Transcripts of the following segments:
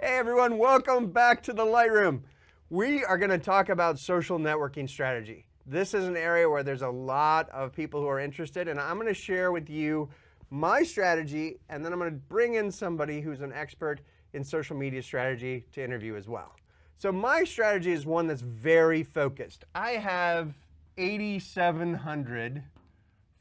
Hey everyone, welcome back to the Lightroom. We are going to talk about social networking strategy. This is an area where there's a lot of people who are interested, and I'm going to share with you my strategy, and then I'm going to bring in somebody who's an expert in social media strategy to interview as well. So my strategy is one that's very focused. I have 8,700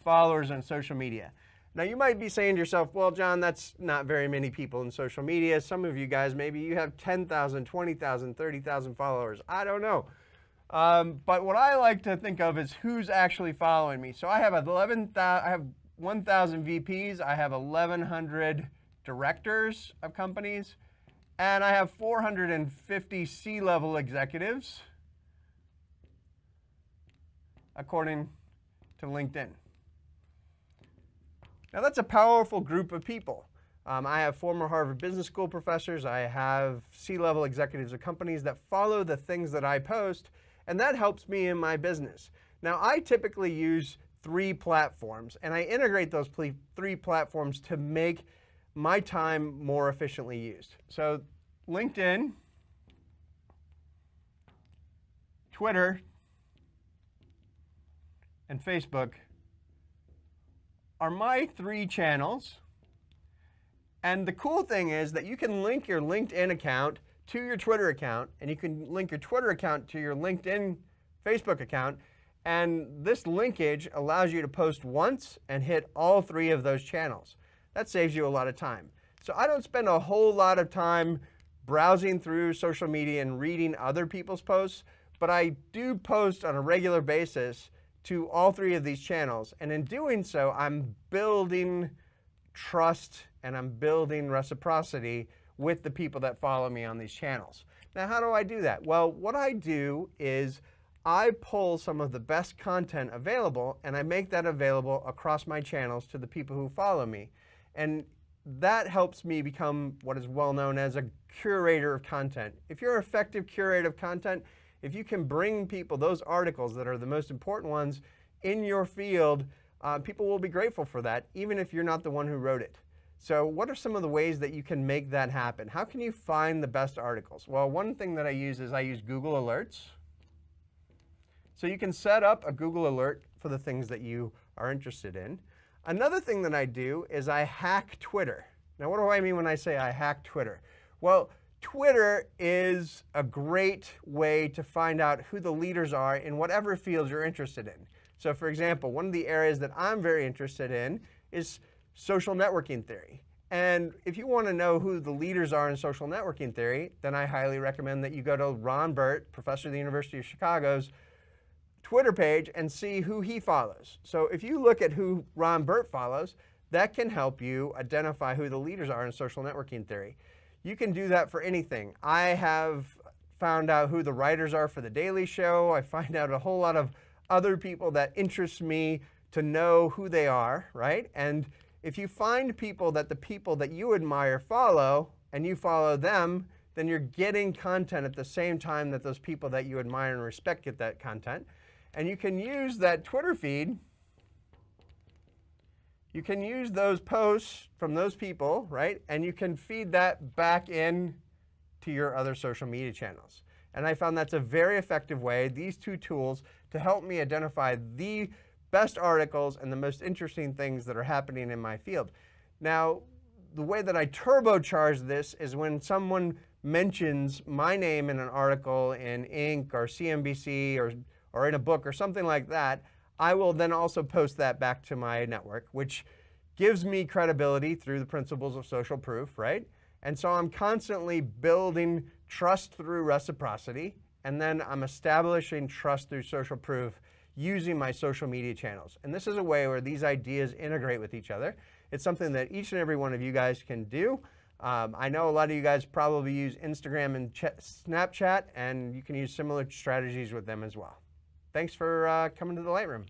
followers on social media. Now you might be saying to yourself, well, John, that's not very many people in social media. Some of you guys, maybe you have 10,000, 20,000, 30,000 followers. I don't know. But what I like to think of is who's actually following me. So I have 1,000 VPs, I have 1,100 directors of companies, and I have 450 C-level executives, according to LinkedIn. Now that's a powerful group of people. I have former Harvard Business School professors, I have C-level executives of companies that follow the things that I post, and that helps me in my business. Now I typically use 3 platforms, and I integrate those 3 platforms to make my time more efficiently used. So LinkedIn, Twitter, and Facebook are my 3 channels. And the cool thing is that you can link your LinkedIn account to your Twitter account, and you can link your Twitter account to your LinkedIn Facebook account, and this linkage allows you to post once and hit all 3 of those channels. That saves you a lot of time. So I don't spend a whole lot of time browsing through social media and reading other people's posts, but I do post on a regular basis to all 3 of these channels. And in doing so, I'm building trust and I'm building reciprocity with the people that follow me on these channels. Now, how do I do that? Well, what I do is I pull some of the best content available and I make that available across my channels to the people who follow me. And that helps me become what is well known as a curator of content. If you're an effective curator of content, if you can bring people those articles that are the most important ones in your field, people will be grateful for that, even if you're not the one who wrote it. So what are some of the ways that you can make that happen? How can you find the best articles? Well, one thing that I use is I use Google Alerts. So you can set up a Google Alert for the things that you are interested in. Another thing that I do is I hack Twitter. Now, what do I mean when I say I hack Twitter? Well, Twitter is a great way to find out who the leaders are in whatever fields you're interested in. So for example, one of the areas that I'm very interested in is social networking theory. And if you want to know who the leaders are in social networking theory, then I highly recommend that you go to Ron Burt, professor of the University of Chicago's Twitter page and see who he follows. So if you look at who Ron Burt follows, that can help you identify who the leaders are in social networking theory. You can do that for anything. I have found out who the writers are for The Daily Show. I find out a whole lot of other people that interest me to know who they are, right? And if you find people that the people that you admire follow, and you follow them, then you're getting content at the same time that those people that you admire and respect get that content. And you can use that Twitter feed. You can use those posts from those people, right? And you can feed that back in to your other social media channels. And I found that's a very effective way, these 2 tools, to help me identify the best articles and the most interesting things that are happening in my field. Now, the way that I turbocharge this is when someone mentions my name in an article in Inc. or CNBC or in a book or something like that, I will then also post that back to my network, which gives me credibility through the principles of social proof, right? And so I'm constantly building trust through reciprocity, and then I'm establishing trust through social proof using my social media channels. And this is a way where these ideas integrate with each other. It's something that each and every one of you guys can do. I know a lot of you guys probably use Instagram and Snapchat, and you can use similar strategies with them as well. Thanks for coming to the Lightroom.